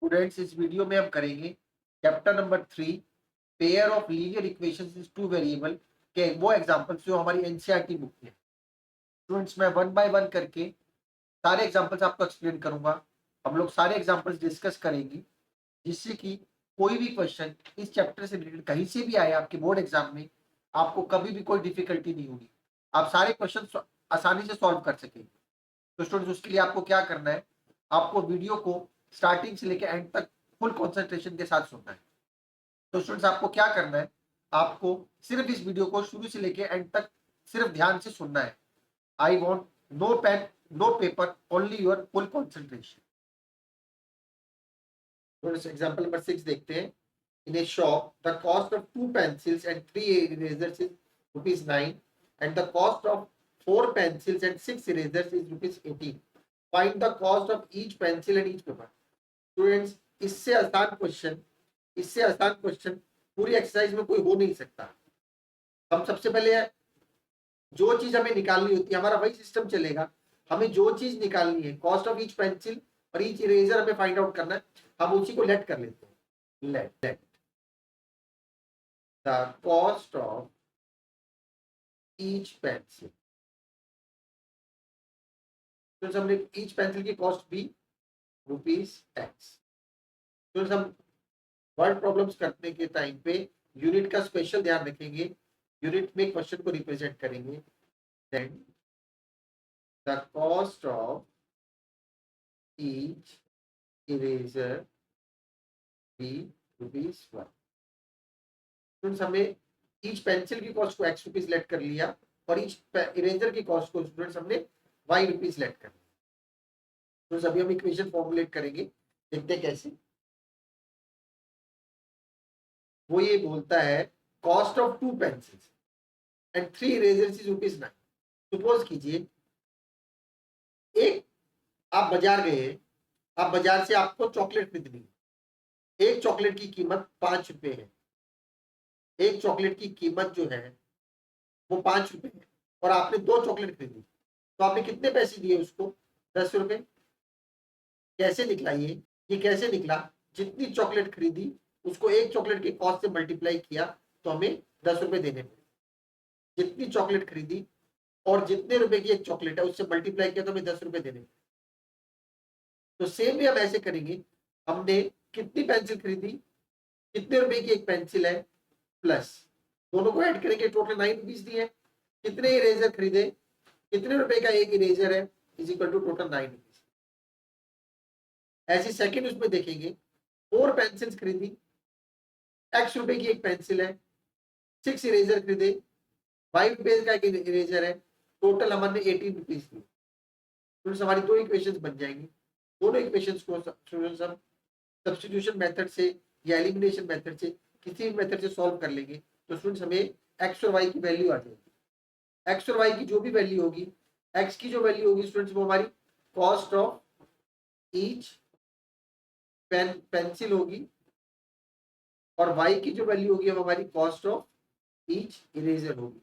Students इस video में हम करेंगे chapter number 3 pair of linear equations is two variable के वो एग्जांपल्स जो हमारी एनसीईआरटी बुक में है। स्टूडेंट्स मैं वन बाय वन करके सारे एग्जांपल्स आपको एक्सप्लेन करूंगा। हम लोग सारे एग्जांपल्स डिस्कस करेंगे जिससे कि कोई भी क्वेश्चन इस चैप्टर से रिलेटेड कहीं से भी आए आपके बोर्ड एग्जाम में, आपको कभी भी कोई डिफिकल्टी नहीं होगी। आप सारे क्वेश्चन आसानी से सॉल्व कर सकेंगे। तो स्टूडेंट्स उसके लिए आपको क्या करना है, आपको वीडियो को स्टार्टिंग से लेकर एंड तक फुल कंसंट्रेशन के साथ सुनना है। तो स्टूडेंट्स आपको क्या करना है, आपको सिर्फ इस वीडियो को शुरू से लेकर एंड तक सिर्फ ध्यान से सुनना है। I want no pen no paper, only your full concentration. Example number 6 देखते हैं। In a shop the cost of 2 pencils and 3 erasers is ₹9 and the cost of 4 pencils and 6 erasers is ₹18. Find the cost of each pencil and each paper. Students इससे आसान question पूरी exercise में कोई हो नहीं सकता। हम सबसे पहले जो चीज हमें निकालनी होती है, हमारा वही सिस्टम चलेगा। हमें जो चीज निकालनी है, कॉस्ट ऑफ ईच पेंसिल और ईच इरेजर हमें फाइंड आउट करना है, हम उसी को लेट कर लेते हैं। Let the cost of each pencil, तो हमने ईच पेंसिल की कॉस्ट भी ₹X। तो हम वर्ड प्रॉब्लम्स करने के टाइम पे यूनिट का स्पेशल ध्यान रखेंगे, यूनिट में क्वेश्चन को रिप्रेजेंट करेंगे। Then the cost of each eraser भी ₹1। स्टूडेंट्स हमने ईच पेंसिल की कॉस्ट को ₹X लेट कर लिया और ईच इरेजर की कॉस्ट को स्टूडेंट्स हमने ₹Y लेट कर लिया। तो अभी हम इक्वेशन फॉर्मुलेट करेंगे, देखते हैं कैसे। वो ये बोलता है cost of 2 pencils and 3 erasers is ₹9। Suppose कीजिए एक आप बाजार गए, आप बाजार से आपको चॉकलेट खरीदनी है। एक चॉकलेट की कीमत ₹5 है। एक चॉकलेट की कीमत जो है वो ₹5 है और आपने 2 चॉकलेट खरीदी, तो आपने कितने पैसे दिए उसको? ₹10। कैसे निकला ये कैसे निकला? जितनी चॉकलेट खरीदी उसको एक चॉकलेट की कॉस्ट से मल्टीप्लाई किया तो हमें ₹10 देने पड़े। जितनी चॉकलेट खरीदी और जितने रुपए की एक चॉकलेट है उससे मल्टीप्लाई किया तो हमें ₹10 देने पड़े। तो सेम भी हम ऐसे करेंगे। हमने कितनी पेंसिल खरीदी, कितने रुपए की एक पेंसिल है, प्लस दोनों को ऐड करेंगे, टोटल ₹9 दिए। कितने इरेजर खरीदे, कितने रुपए का एक इरेजर है, इज इक्वल टू टोटल ₹9। ऐसे सेकंड उसमें देखेंगे, 4 पेंसिल्स खरीदी, ₹X की एक पेंसिल है, 6 इरेजर खरीदे, ₹5 का एक इरेजर है, टोटल हमने ₹18 दिए। हमारी दो इक्वेशंस बन जाएंगी। दोनों इक्वेशंस को हम सब्स्टिट्यूशन मेथड से या एलिमिनेशन मेथड से किसी भी मेथड से सॉल्व कर लेंगे तो स्टूडेंट्स हमें x और y की वैल्यू आ जाएगी। x और y की जो भी वैल्यू होगी, x की जो वैल्यू होगी स्टूडेंट्स वो हमारी कॉस्ट ऑफ ईच पेंसिल होगी और y की जो वैल्यू होगी वो हमारी कॉस्ट ऑफ ईच इरेजर होगी।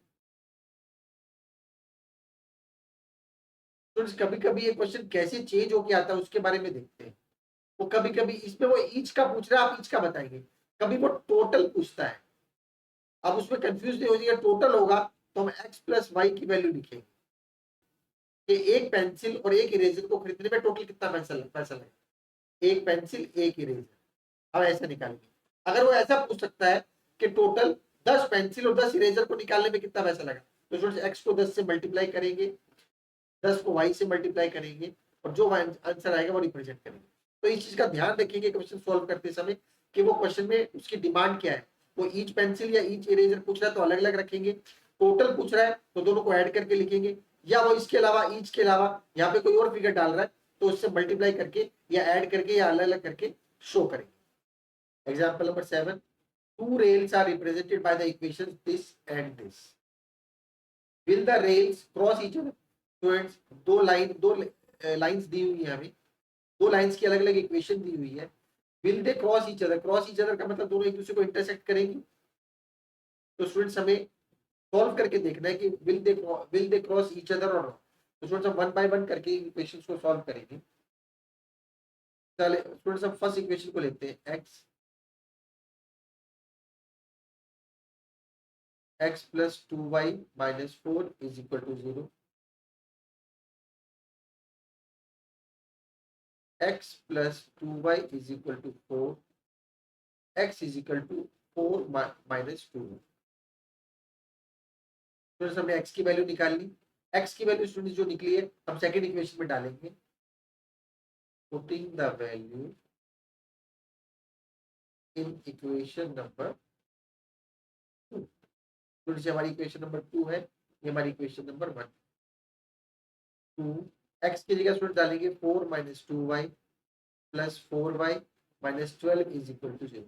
स्टूडेंट्स कभी कभी ये क्वेश्चन कैसे चेंज होके आता है उसके बारे में देखते हैं। वो कभी कभी इसमें वो ईच का पूछ रहा है, आप ईच का बताएंगे। कभी वो टोटल पूछता है, अब उसमें कंफ्यूज नहीं हो जाएगा। टोटल होगा तो हम x प्लस वाई की वैल्यू लिखेंगे कि एक पेंसिल और एक इरेजर को खरीदने में टोटल कितना पैसा लगे। एक पेंसिल एक इरेजर, अब ऐसा निकालेंगे। अगर वो ऐसा पूछ सकता है कि टोटल 10 पेंसिल और 10 इरेजर को निकालने में कितना पैसा लगा, तो स्टूडेंट्स x को 10 से मल्टीप्लाई करेंगे, 10 को y से मल्टीप्लाई करेंगे और जो आंसर आएगा वो रिप्रेजेंट करेंगे। तो इस चीज का ध्यान रखिएगा क्वेश्चन सॉल्व करते समय कि वो क्वेश्चन में उसकी डिमांड क्या है। वो ईच पेंसिल या ईच इरेजर पूछ रहा है तो अलग अलग रखेंगे, टोटल पूछ रहा है तो दोनों को ऐड करके लिखेंगे, या वो इसके अलावा ईच के अलावा यहाँ पे कोई और फिगर डाल रहा है तो उससे मल्टीप्लाई करके या ऐड करके या अलग अलग करके शो करेंगे। Example number 7, 2 rails are represented by the equations this and this. Will the rails cross each other? Students दो लाइंस दी हुई है, हमें दो लाइंस की अलग अलग इक्वेशन दी हुई है। Will they cross each other, cross each other का मतलब दोनों एक दूसरे को इंटरसेक्ट करेंगी। तो स्टूडेंट्स हमें सॉल्व करके देखना है कि will they cross each other और नॉट। तो स्टूडेंट्स हम वन बाय वन करके इक्वेशंस को सॉल्व करेंगे। चले थोड़ा सा फर्स्ट इक्वेशन को लेते हैं, x plus 2y minus 4 is equal to 0, x plus 2y is equal to 4, x is equal to 4 minus 2। तो हमने x की वैल्यू निकाल ली, x की वैल्यू स्टूडेंट जो निकली है हम सेकंड इक्वेशन में डालेंगे, putting the value in equation number 2। थोड़ी सी हमारी इक्वेशन नंबर 2 है, ये हमारी इक्वेशन नंबर 1। 2 x की जगह स्टूडेंट डालेंगे 4 minus 2y plus 4y minus 12 is equal to 0।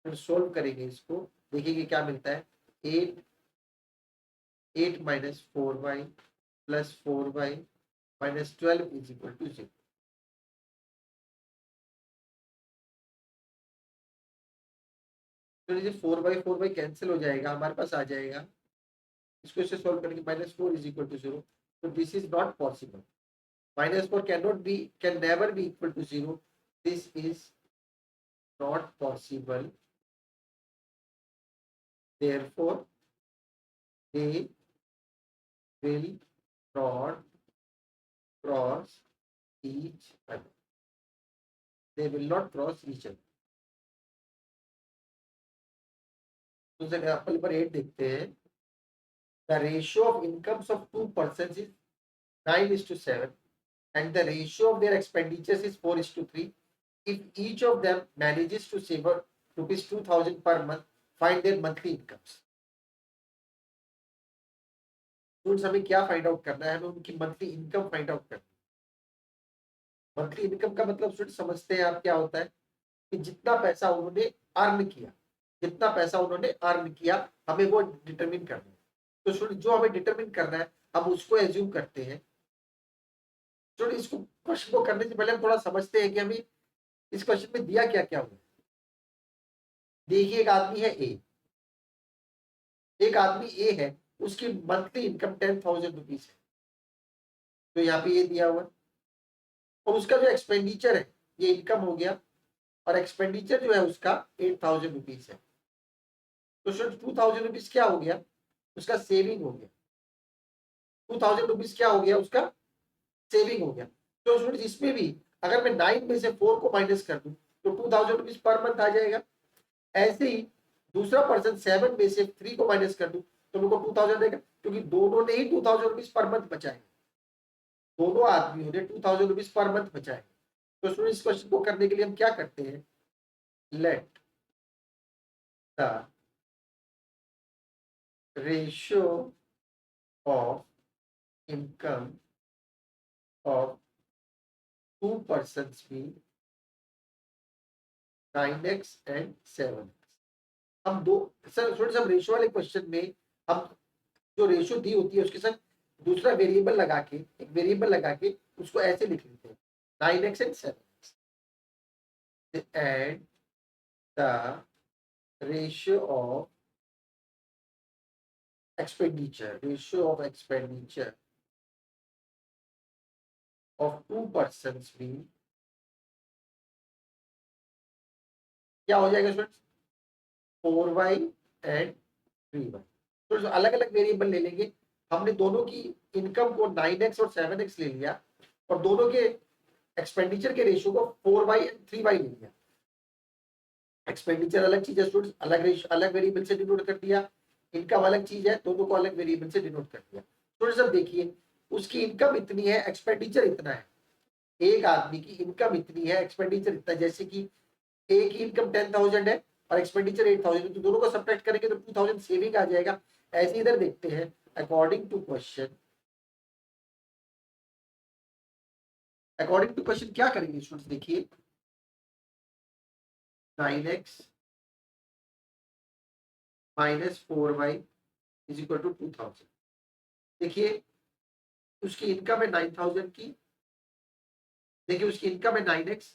फिर सोल्व करेंगे इसको, देखिए क्या मिलता है, 8 minus 4y plus 4y minus 12 is equal to 0। तो ये 4 बाई कैंसिल हो जाएगा, हमारे पास आ जाएगा, इसको इससे सॉल्व करेंगे, माइनस 4 इज इक्वल टू 0। तो this is not possible, minus 4 can not be, can never be equal to 0, this is not possible, therefore they will not cross each other, they will not cross each other। तो example number 8 देखते हैं, the ratio of incomes of two persons is 9:7 and the ratio of their expenditures is 4:3, if each of them manages to save rupees 2000 per month, find their monthly incomes। Students हमें क्या find out करना है, हमें उनकी monthly income find out करना है। Monthly income का मतलब स्टूडेंट समझते हैं आप क्या होता है, कि जितना पैसा उन्होंने अर्न किया, जितना पैसा उन्होंने अर्न किया हमें वो डिटरमिन करना है। तो स्टूडेंट जो हमें डिटरमिन करना है हम उसको एज्यूम करते हैं। स्टूडेंट इसको क्वेश्चन को करने से पहले हम थोड़ा समझते हैं कि हमें इस क्वेश्चन में दिया क्या क्या हुआ। देखिए एक आदमी है ए, एक आदमी ए है, उसकी मंथली इनकम 10,000 रुपीज है, तो यहाँ पे ये दिया हुआ, और उसका जो एक्सपेंडिचर है ये इनकम हो गया, और एक्सपेंडिचर जो है उसका 8,000 रुपीज है। तो स्टूडेंट 2,000 रुपीज क्या हो गया, उसका सेविंग हो गया। 2,000 रुपीज क्या हो गया, उसका सेविंग हो गया। तो स्टूडेंट इसमें भी अगर मैं 9 में से 4 को माइनस कर दूं तो 2,000 रुपीज पर मंथ आ जाएगा। ऐसे ही दूसरा पर्सन 7 में से 3 को माइनस कर दूं तो मेरे को 2,000 देगा, क्योंकि दोनों ने ही 2,000 रुपीज पर मंथ बचाए, दोनों आदमियों ने 2,000 रुपीज पर मंथ बचाए। तो स्टूडेंट इस क्वेश्चन को करने के लिए हम क्या करते हैं, let the ratio of income of two persons be 9x and 7x। हम दो सर थोड़ा सा रेशियो वाले क्वेश्चन में हम जो रेशियो दी होती है उसके साथ दूसरा वेरिएबल लगा के, एक वेरिएबल लगा के उसको ऐसे लिख लेते हैं, 9x and 7x and the ratio of expenditure, ratio of expenditure of two persons भी क्या हो जाएगा स्टूडेंट्स, 4y एंड 3y। तो जो अलग अलग वेरिएबल ले लेंगे, हमने दोनों की इनकम को 9x और 7x ले लिया और दोनों के एक्सपेंडिचर के रेशियो को 4y एंड 3y ले लिया। एक्सपेंडिचर अलग चीज है स्टूडेंट्स, अलग रेशियो अलग वेरिएबल से डिनोट कर दिया, इनकम अलग चीज है, दोनों को अलग वेरिएबल से डिनोट कर दिया। स्टूडेंट्स अब देखिए उसकी इनकम इतनी है, एक्सपेंडिचर इतना है, एक आदमी की इनकम इतनी है, एक्सपेंडिचर इतना, जैसे कि ए की इनकम 10,000 है और एक्सपेंडिचर 8,000, तो दोनों को सब्ट्रैक्ट करेंगे तो 2,000 सेविंग आ जाएगा। ऐसे इधर देखते हैं, according to question, according to question क्या करेंगे स्टूडेंट्स, देखिए 9x minus 4y is equal to 2,000। देखिए उसकी इनकम है 9,000 की, देखिए उसकी इनकम है 9x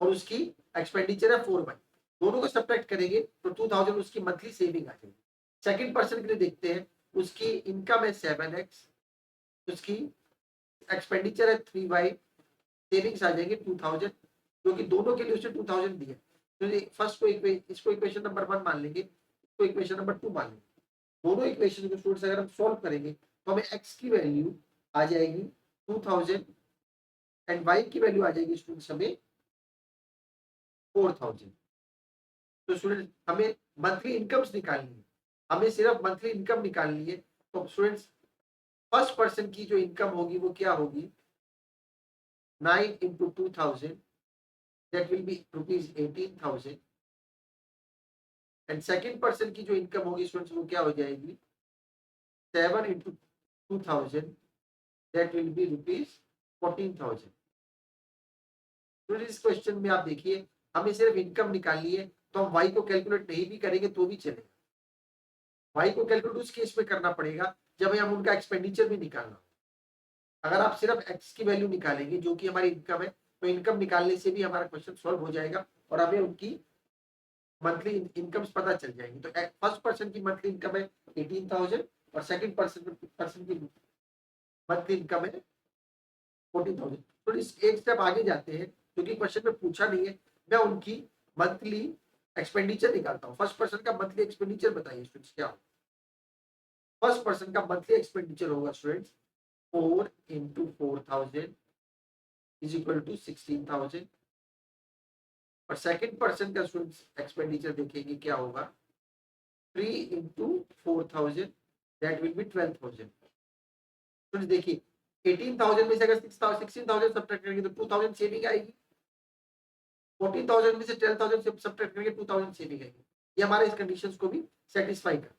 और उसकी एक्सपेंडिचर है 4y, दोनों को सब्ट्रैक्ट करेंगे तो 2,000 उसकी मंथली सेविंग आ जाएगी। सेकंड पर्सन के लिए देखते हैं, उसकी इनकम है 7x, उसकी एक्सपेंडिचर है 3y, सेविंग्स आ जाएंगे 2,000, क्योंकि दोनों के लिए उसने 2000 दिया। तो फर्स्ट को इसको इक्वेशन नंबर 1 मान लेंगे, इसको इक्वेशन नंबर 2 मान लेंगे। दोनों इक्वेशन को स्टूडेंट्स अगर हम सॉल्व करेंगे तो हमें x की वैल्यू आ जाएगी 2000 एंड y की वैल्यू आ जाएगी स्टूडेंट्स हमें 4000। तो स्टूडेंट हमें मंथली इनकम्स निकालनी है, हमें सिर्फ मंथली इनकम निकालनी है। तो स्टूडेंट्स फर्स्ट पर्सन की जो इनकम होगी वो क्या होगी, 9 into 2000, that will be rupees 18,000। And second person की जो इनकम होगी स्टूडेंट्स वो क्या हो जाएगी, 7 into 2000, that will be rupees 14,000। तो इस क्वेश्चन में आप देखिए हमें सिर्फ इनकम निकालनी है, तो हम y को कैलकुलेट नहीं भी करेंगे तो भी चलेगा। y को कैलकुलेट उस केस में करना पड़ेगा जब हम उनका एक्सपेंडिचर भी निकालना। अगर आप सिर्फ x की वैल्यू निकालेंगे जो कि हमारी इनकम है, तो इनकम निकालने से भी हमारा क्वेश्चन सॉल्व हो जाएगा और हमें उनकी मंथली इनकम्स पता चल जाएगी। तो फर्स्ट पर्सन की मंथली इनकम है 18,000 और सेकंड पर्सन की मंथली इनकम है 14,000। तो इस एक स्टेप आगे जाते हैं क्योंकि क्वेश्चन में पूछा नहीं है, मैं उनकी मंथली एक्सपेंडिचर निकालता हूँ। फर्स्ट पर्सन का मंथली एक्सपेंडिचर बताइए स्टूडेंट्स क्या हो। फर्स्ट पर्सन का मंथली एक्सपेंडिचर होगा students 4 into 4,000 is equal to 16,000। और सेकंड पर्सन का स्टूडेंट्स एक्सपेंडिचर देखेंगे क्या होगा, 3 into 4,000 that will be 12,000। Students देखिए 18,000 में से अगर 16,000 सब्ट्रैक्ट करेंगे तो 2,000 सेविंग आएगी, 14,000 में से 12,000 सब्ट्रैक्ट करेंगे 2,000 सेविंग आएगी। ये हमारे इस कंडीशंस को भी सेटिस्फाई करता है।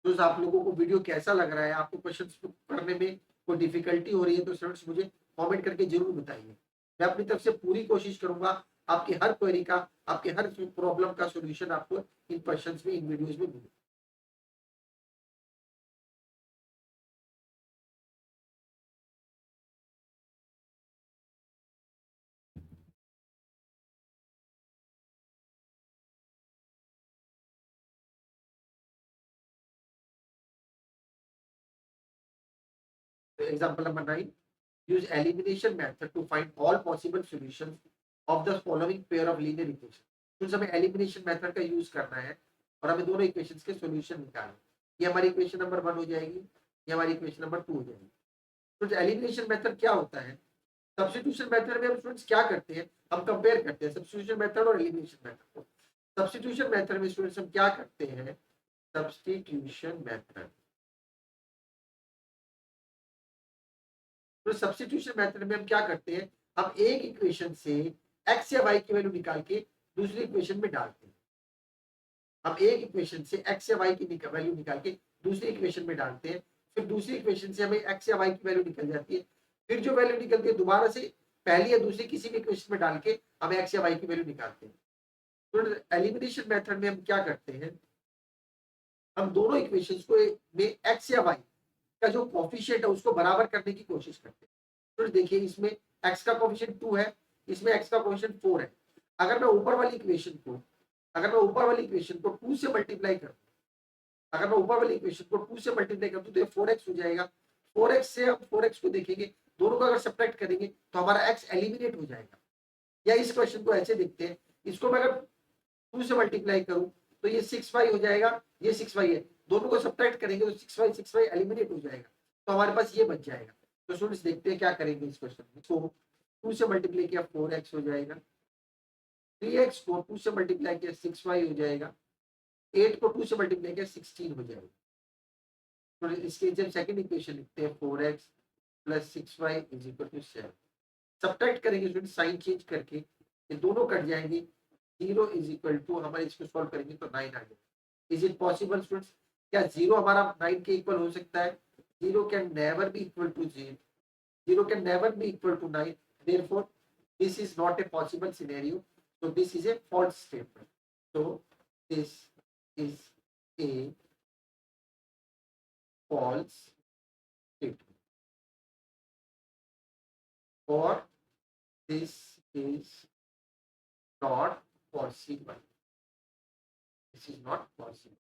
तो आप लोगों को वीडियो कैसा लग रहा है, आपको क्वेश्चंस करने में कोई डिफिकल्टी हो रही है तो स्टूडेंट्स मुझे कमेंट करके जरूर बताइए। मैं अपनी तरफ से पूरी कोशिश करूंगा आपकी हर क्वेरी का, आपके हर प्रॉब्लम का सॉल्यूशन आपको इन क्वेश्चंस में, इन वीडियोस में मिले। Example number 9, use elimination method to find all possible solutions of the following pair of linear equations। तो हमें एलिमिनेशन मेथड का यूज करना है और हमें दोनों इक्वेशंस के सॉल्यूशन निकालना। ये हमारी इक्वेशन नंबर 1 हो जाएगी, ये हमारी इक्वेशन नंबर 2 हो जाएगी। तो एलिमिनेशन मेथड क्या होता है, सब्स्टिट्यूशन मेथड में हम स्टूडेंट्स क्या करते हैं, हम कंपेयर करते हैं सब्स्टिट्यूशन मेथड और एलिमिनेशन मेथड को। सब्स्टिट्यूशन मेथड में स्टूडेंट्स हम क्या करते हैं, सब्स्टिट्यूशन मेथड, तो सब्स्टिट्यूशन मेथड में हम क्या करते हैं, हम एक इक्वेशन से x या y की वैल्यू निकाल के दूसरी इक्वेशन में डालते हैं। हम एक इक्वेशन से x या y की वैल्यू निकाल के दूसरी इक्वेशन में डालते हैं, फिर दूसरी इक्वेशन से हमें x या y की वैल्यू निकल जाती है, फिर जो वैल्यू निकलती है दोबारा से पहली या दूसरी किसी भी इक्वेशन में डाल के हम x या y की वैल्यू निकालते हैं। तो एलिमिनेशन मेथड में हम क्या करते हैं, हम दोनों इक्वेशंस को में x या y का जो कोफिशिएंट है उसको बराबर करने की कोशिश करते हैं। तो देखिए इसमें x का कोफिशिएंट 2 है, इसमें x का कोफिशिएंट 4 है। अगर मैं ऊपर वाली इक्वेशन को 2 से मल्टीप्लाई करूं, अगर मैं ऊपर वाली इक्वेशन को 2 से मल्टीप्लाई करूं तो ये 4x हो जाएगा। 4x से हम 4x को देखेंगे, दोनों को अगर सब्ट्रैक्ट करेंगे तो हमारा x एलिमिनेट हो जाएगा। या इस क्वेश्चन को ऐसे देखते हैं, इसको मैं अगर 2 से मल्टीप्लाई करूं तो ये 6y हो जाएगा, ये 6y है, दोनों को सब्ट्रैक्ट करेंगे तो 6y एलिमिनेट हो जाएगा, तो हमारे पास ये बच जाएगा। तो स्टूडेंट्स देखते हैं क्या करेंगे इस क्वेश्चन में। तो 2 से मल्टीप्लाई किया 4x हो जाएगा, 3x को 2 से मल्टीप्लाई किया 6y हो जाएगा, 8 को 2 से मल्टीप्लाई किया 16 हो जाएगा। तो इसके जब सेकंड इक्वेशन लिखते हैं 4x plus 6y is equal to 7, subtract करेंगे स्टूडेंट साइन चेंज करके, ये दोनों कट जाएंगे, 0 इज इक्वल टू हमारे इसको सॉल्व करेंगे तो 9 आ जाएगा। इज इट पॉसिबल स्टूडेंट्स, क्या 0 हमारा 9 के इक्वल हो सकता है? 0 can never be equal to 0, 0 can never be equal to 9, therefore this is not a possible scenario, so this is a false statement, so this is a false statement, or this is not possible, this is not possible,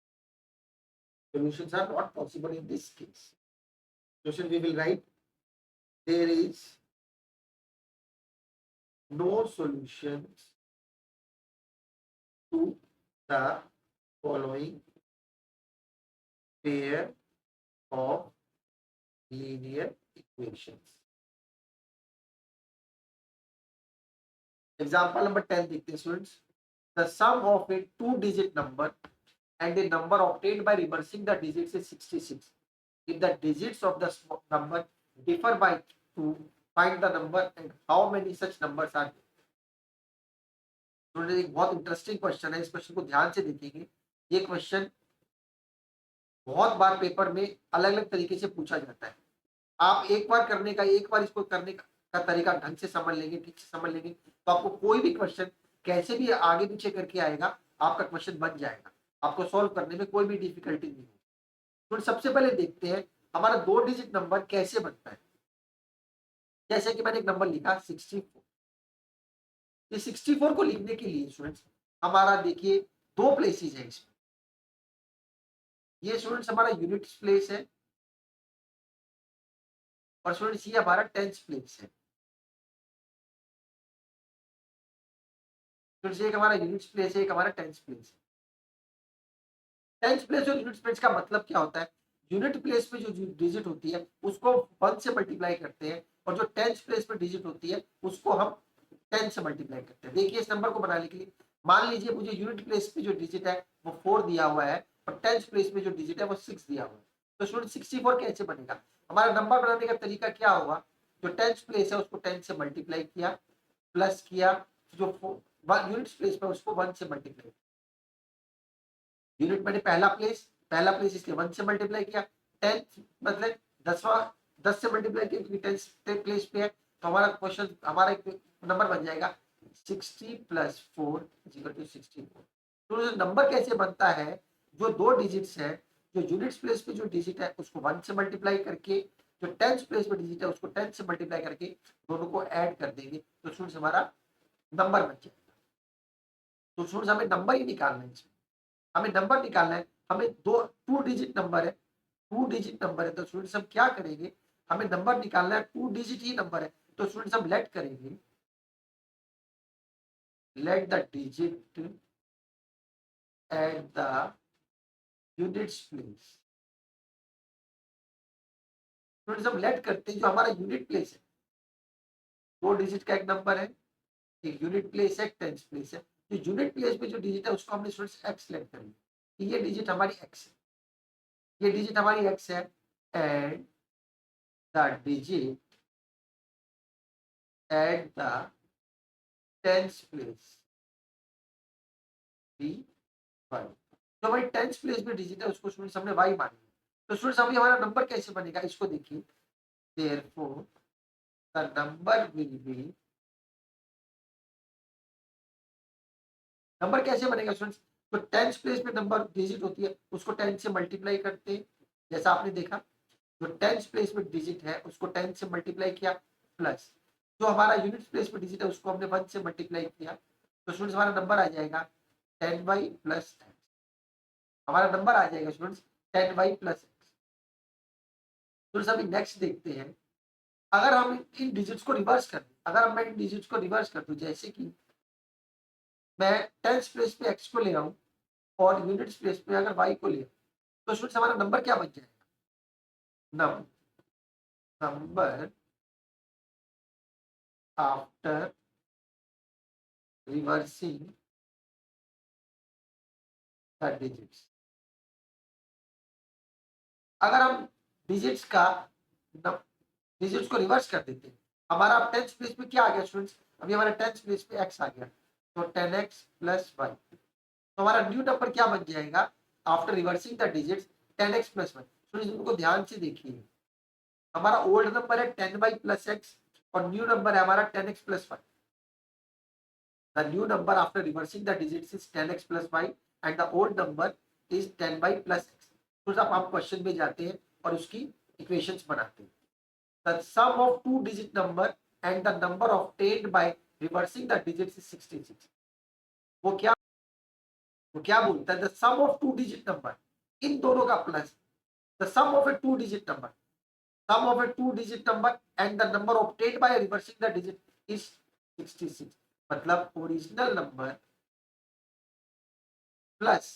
solutions are not possible in this case. Solution we will write, there is no solutions to the following pair of linear equations. Example number 10 देखते हैं students. The sum of a two-digit number and the number obtained by reversing the digits is 66. If the digits of the number differ by 2, find the number and how many such numbers are there. Student एक बहुत interesting question है. इस question को ध्यान से देखेंगे. ये question बहुत बार पेपर में अलग अलग तरीके से पूछा जाता है. आप एक बार इसको करने का तरीका ढंग से समझ लेंगे, ठीक से समझ लेंगे, तो आपको कोई भी क्वेश्चन कैसे भी आगे पीछे करके आएगा, आपका क्वेश्चन बन जाएगा. आपको सॉल्व करने में कोई भी डिफिकल्टी नहीं होगी. तो सबसे पहले देखते हैं हमारा 2 डिजिट नंबर कैसे बनता है. जैसे कि मैंने एक नंबर लिखा 64. ये 64 को लिखने के लिए स्टूडेंट्स हमारा देखिए 2 प्लेसेस है इसमें. ये स्टूडेंट्स हमारा यूनिट्स प्लेस है और स्टूडेंट्स ये हमारा टेंस प्लेस है. स्टूडेंट्स एक हमारा यूनिट्स प्लेस है, एक हमारा टेंस प्लेस है. टेंस प्लेस और यूनिट प्लेस का मतलब क्या होता है. यूनिट प्लेस में जो डिजिट होती है उसको 1 से मल्टीप्लाई करते हैं और जो टेंस प्लेस में डिजिट होती है उसको हम 10 से मल्टीप्लाई करते हैं. देखिए इस नंबर को बनाने के लिए मान लीजिए मुझे यूनिट प्लेस पे जो डिजिट है वो 4 दिया हुआ है और टेंस प्लेस में जो डिजिट है वो 6 दिया हुआ है. तो स्टूडेंट 64 कैसे बनेगा. हमारा नंबर बनाने का तरीका क्या होगा. जो टेंस प्लेस है उसको 10 से मल्टीप्लाई किया, प्लस किया, जो यूनिट प्लेस पे उसको 1 से मल्टीप्लाई. यूनिट मैंने पहला प्लेस इसलिए 1 से मल्टीप्लाई किया. 10 मतलब 10 से मल्टीप्लाई किया क्योंकि 10 प्लेस पे है. तो हमारा क्वेश्चन हमारा एक नंबर बन जाएगा 60 प्लस 4 इक्वल टू 64. तो नंबर कैसे बनता है. जो 2 डिजिट्स है, जो यूनिट्स प्लेस पे जो डिजिट है उसको 1 से मल्टीप्लाई करके, जो टेंस प्लेस पे डिजिट है उसको 10 से मल्टीप्लाई करके दोनों को ऐड कर देंगे तो स्टूडेंट्स हमारा नंबर बन जाएगा. तो स्टूडेंट्स हमें नंबर ही निकालना है. इसमें हमें नंबर निकालना है. हमें 2 डिजिट नंबर है, 2 डिजिट नंबर है. तो स्टूडेंट्स हम क्या करेंगे, हमें नंबर निकालना है, 2 डिजिट ही नंबर है. तो स्टूडेंट्स हम लेट करेंगे, let the digit at the units place. Students हम लेट करते हैं जो हमारा यूनिट प्लेस है. 2 डिजिट का एक नंबर है, एक यूनिट प्लेस है, एक टेंस प्लेस है. तो यूनिट प्लेस में जो डिजिट है उसको हमने स्टूडेंट्स एक्स लेट करेंगे. ये डिजिट हमारी एक्स है, ये डिजिट हमारी एक्स है. And the digit at the tens place be Y. जो हमारी टेंस प्लेस में डिजिट है उसको स्टूडेंट्स हमने वाई मानी. तो स्टूडेंट्स अभी हमारा नंबर कैसे बनेगा इसको देखिए. Therefore the number will be, number कैसे बनेगा स्टूडेंट्स. तो टेंस प्लेस में नंबर डिजिट होती है उसको 10 से मल्टीप्लाई करते हैं. जैसा आपने देखा जो टेंस प्लेस में डिजिट है उसको 10 से मल्टीप्लाई किया, प्लस जो हमारा यूनिट प्लेस में डिजिट है उसको हमने 1 से मल्टीप्लाई किया. तो स्टूडेंट्स हमारा नंबर आ जाएगा 10y प्लस x. हमारा नंबर आ जाएगा students 10y plus x. Students अभी नेक्स्ट देखते हैं. अगर हम इन डिजिट्स को रिवर्स कर दें, अगर मैं इन डिजिट्स को रिवर्स कर दूं, जैसे कि मैं टेंस प्लेस पे x को ले आऊं और यूनिट्स प्लेस पे अगर y को ले आऊं, तो स्टूडेंट्स हमारा नंबर क्या बन जाएगा. Number after reversing the digits. अगर हम डिजिट्स को रिवर्स कर देते हैं, हमारा टेंस प्लेस पे क्या आ गया स्टूडेंट्स. अभी हमारा टेंस प्लेस पे x आ गया तो 10x प्लस y. तो हमारा न्यू नंबर क्या बन जाएगा after reversing the digits 10x plus y. Students उनको ध्यान से देखिए. हमारा ओल्ड नंबर है 10y प्लस x और न्यू नंबर है हमारा 10x plus y. The new number after reversing the digits is 10x plus y and the old number is 10y plus x. तो अब आप क्वेश्चन में जाते हैं और उसकी इक्वेशंस बनाते हैं. The sum of 2 digit number and the number obtained by reversing the digits is 66. वो क्या बोलता है. The sum of 2 digit number, इन दोनों का plus, the sum of a 2 digit number. sum of a two digit number and the number obtained by reversing the digit is 66. मतलब original number plus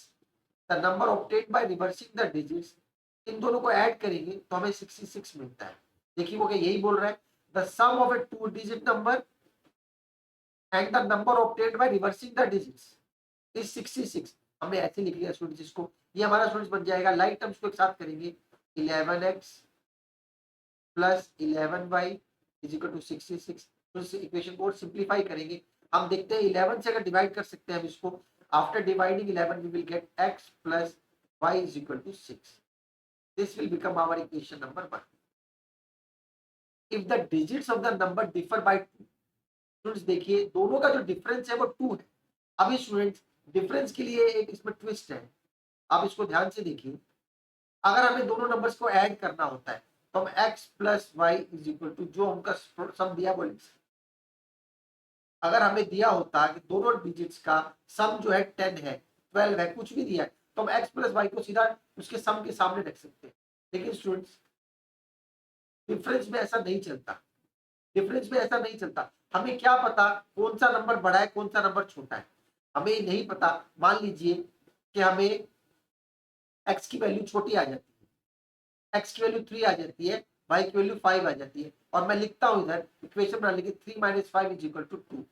the number obtained by reversing the digits, इन दोनों को add करेंगे तो हमें 66 मिलता है। देखिए वो क्या यही बोल रहा है, the sum of a two digit number and the number obtained by reversing the digits is 66। हमने ऐसे लिख लिया स्टूडेंट्स इसको, ये हमारा स्टूडेंट्स बन जाएगा, लाइक टर्म्स को एक साथ करेंगे 11x plus 11y is equal to 66। तो इस इक्वेशन को सिंप्लीफाई करेंगे, हम देखते हैं 11 से अगर डिवाइड कर सकते हैं हम इसको, after dividing 11 we will get x plus y is equal to 6। This will become our equation number 1। If the digits of the number differ by 2, students देखिए दोनों का जो डिफरेंस है वो 2 है। अभी स्टूडेंट्स डिफरेंस के लिए एक इसमें ट्विस्ट है, आप इसको ध्यान से देखिए। अगर हमें दोनों नंबर्स को ऐड करना होता है तो हम x plus Y is equal to जो हमका सम दिया बोले, अगर हमें दिया होता कि दोनों डिजिट्स का सम जो है 10 है 12 है कुछ भी दिया है तो हम x प्लस वाई को सीधा उसके सम के सामने रख सकते हैं। लेकिन स्टूडेंट्स डिफरेंस में ऐसा नहीं चलता, डिफरेंस में ऐसा नहीं चलता। हमें क्या पता कौन सा नंबर बड़ा है कौन सा नंबर छोटा है, हमें नहीं पता। मान लीजिए कि हमें x की वैल्यू छोटी आ जाती है, x की वैल्यू 3 आ जाती है, y की वैल्यू 5 आ जाती है, और मैं लिखता हूं इधर इक्वेशन बना लेंगे 3 माइनस 5 इज इक्वल टू 2।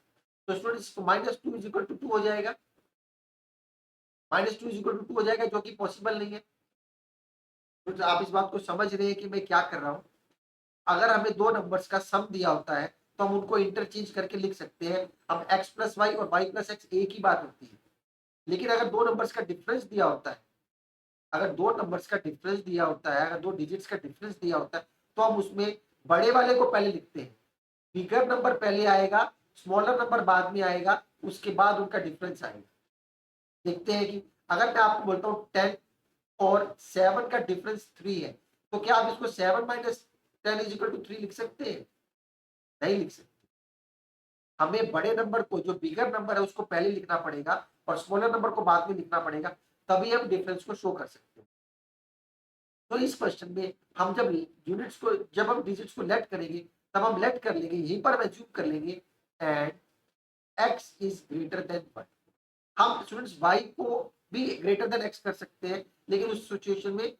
तो स्टूडेंट्स -2 इज इक्वल टू 2 हो जाएगा, -2 इज इक्वल टू 2 हो जाएगा, जो कि पॉसिबल नहीं है। तो आप इस बात को समझ रहे हैं कि मैं क्या कर रहा हूं। अगर हमें दो नंबर्स का सम दिया होता है तो हम उनको इंटरचेंज करके लिख सकते हैं, हम x प्लस वाई और y प्लस एक्स एक ही बात होती है। लेकिन अगर दो नंबर्स का डिफरेंस दिया होता है, अगर दो नंबर्स का डिफरेंस दिया होता है, अगर दो डिजिट्स का डिफरेंस दिया होता है तो हम उसमें बड़े वाले को पहले लिखते हैं, बिगर नंबर पहले आएगा, स्मॉलर नंबर बाद में आएगा, उसके बाद उनका डिफरेंस आएगा। देखते हैं कि अगर मैं आपको बोलता हूँ 10 और 7 का डिफरेंस 3 है तो क्या आप इसको 7 माइनस 10 इज इक्वल टू 3 लिख सकते हैं? नहीं लिख सकते। हमें बड़े नंबर को, जो बिगर नंबर है उसको पहले लिखना पड़ेगा और स्मॉलर नंबर को बाद में लिखना पड़ेगा, तभी हम डिफरेंस को शो कर सकते हैं। तो इस क्वेश्चन में हम जब यूनिट्स को, जब हम डिजिट्स को लेट करेंगे तब हम लेट कर लेंगे, यहीं पर एज्यूम कर लेंगे and x is greater then 1। हम स्टूडेंट्स y को भी ग्रेटर देन x कर सकते हैं, लेकिन उस सिचुएशन में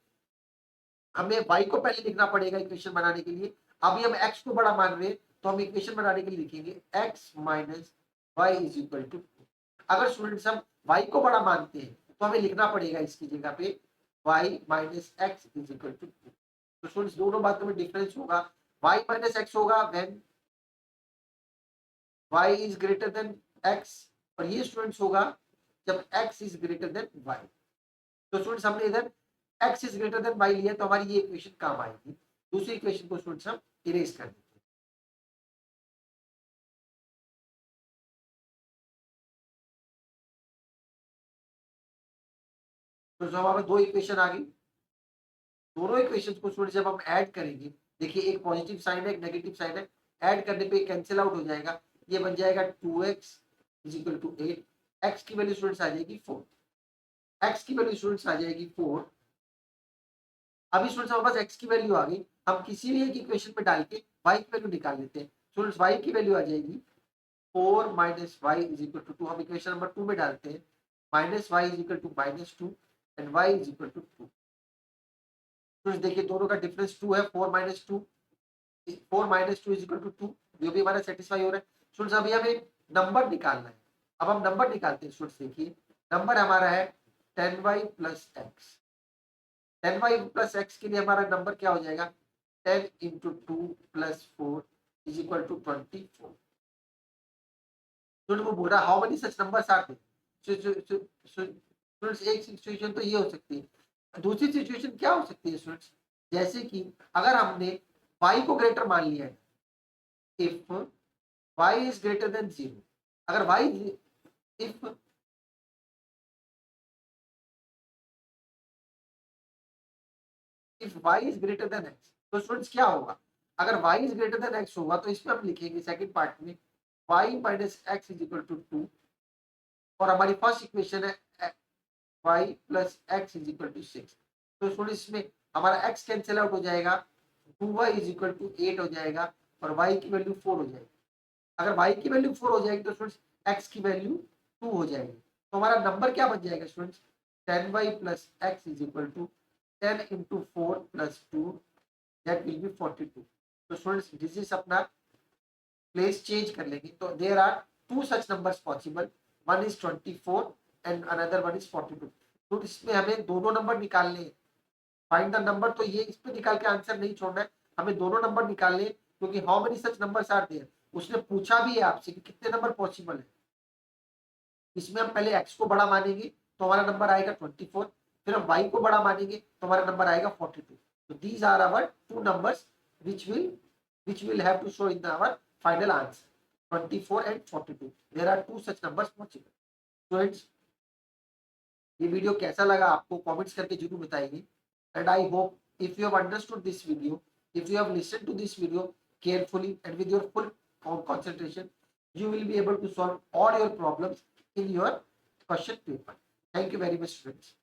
हमें y को पहले लिखना पड़ेगा इक्वेशन बनाने के लिए। अभी हम x को बड़ा मान रहे हैं तो हम इक्वेशन बनाने के लिए लिखेंगे x minus Y is equal to. अगर स्टूडेंट्स हम y को बड़ा मानते हैं तो हमें लिखना पड़ेगा इसकी जगह पे y minus x is equal to. तो स्टूडेंट्स दोनों बातों में डिफरेंस होगा, y माइनस एक्स होगा when y is greater than x, और ये स्टूडेंट्स होगा जब x is greater than y। तो स्टूडेंट्स हमने इधर x is greater than y लिया तो हमारी ये इक्वेशन काम आएगी। दूसरी इक्वेशन को स्टूडेंट्स हम इरेज कर देते हैं। तो जो हमारे दो इक्वेशन आ गई, दोनों इक्वेशंस को स्टूडेंट जब हम ऐड करेंगे, देखिए एक पॉजिटिव साइन है एक नेगेटिव साइन है, ऐड करने पे कैंसिल आउट हो जाएगा, ये बन जाएगा 2x is equal to 8। x की वैल्यू स्टूडेंट्स आ जाएगी 4, x की वैल्यू स्टूडेंट्स आ जाएगी 4। अभी स्टूडेंट्स हमारे पास x की वैल्यू आ गई, हम किसी भी एक इक्वेशन में डाल के y की वैल्यू निकाल लेते हैं। स्टूडेंट्स y की वैल्यू आ जाएगी 4 minus Y is equal to 2, हम इक्वेशन नंबर 2 में डालते हैं, minus Y is equal to -2 and y is equal to 2। तो देखिए दोनों का डिफरेंस 2 है, 4 minus 2, 4 minus 2 is equal to 2, जो भी हमारा सेटिस्फाई हो रहा है। स्टूडेंट्स अभी हमें नंबर निकालना है, अब हम नंबर निकालते हैं। स्टूडेंट्स देखिए नंबर हमारा है 10y plus x, 10y plus x के लिए हमारा नंबर क्या हो जाएगा 10 into 2 plus 4 is equal to 24। Student वो बोल रहा how many such numbers are there. Students एक सिचुएशन तो ये हो सकती है, दूसरी सिचुएशन क्या हो सकती है स्टूडेंट्स, जैसे कि अगर हमने y को ग्रेटर मान लिया है, if y is greater than 0, अगर y if if y is greater than x, तो स्टूडेंट्स क्या होगा, अगर y is greater than x होगा तो इसमें हम लिखेंगे सेकंड पार्ट में y minus x is equal to 2, और हमारी फर्स्ट इक्वेशन है y plus x is equal to 6। तो स्टूडेंट्स इसमें हमारा x कैंसिल आउट हो जाएगा, 2y इज इक्वल टू 8 हो जाएगा और y की वैल्यू 4 हो जाएगी। अगर y की वैल्यू 4 हो जाएगी तो स्टूडेंट्स x की वैल्यू 2 हो जाएगी। तो हमारा नंबर क्या बन जाएगा students, 10y plus x is equal to 10 into 4 plus 2 that will be 42। तो स्टूडेंट्स दिस इज अपना प्लेस चेंज कर लेंगे। तो there are two such numbers possible, one is 24 and another one is 42। तो इसमें हमें दोनों नंबर निकालने हैं। फाइंड द नंबर, तो ये इसमें निकाल के आंसर नहीं छोड़ना है, हमें दोनों नंबर निकालने हैं, क्योंकि how many such numbers are there, उसने पूछा भी है आपसे कि कितने नंबर पॉसिबल है। इसमें हम पहले x को बड़ा मानेंगे तो हमारा नंबर आएगा 24, फिर हम y को बड़ा मानेंगे तो हमारा नंबर आएगा 42। तो these are our two numbers which will have to show in our final answer, 24 and 42. There are two such numbers possible. Students, ये वीडियो कैसा लगा आपको कमेंट्स करके जरूर बताइए। And I hope if you have understood this video, if you have listened to this video carefully and with your full concentration, you will be able to solve all your problems in your question paper. Thank you very much, students.